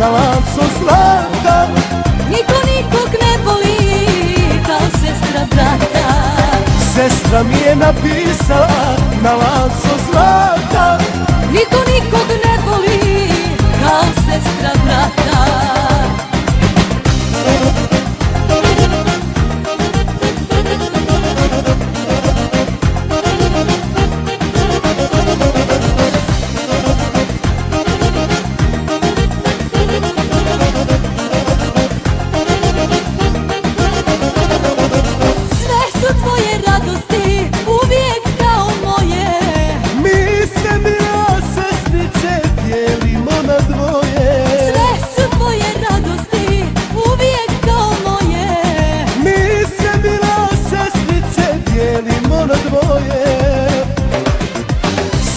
na lancu zlata. Niko nikog ne voli kao sestra brata. Sestra mi je napisala na lancu zlata. Niko nikog ne voli kao sestra brata.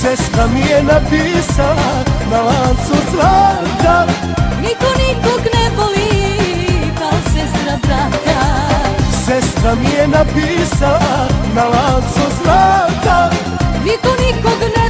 Sestra mi je napisala na lancu zlata. Niko nikog ne voli kao sestra brata. Sestra mi je napisala na lancu zlata. Niko nikog ne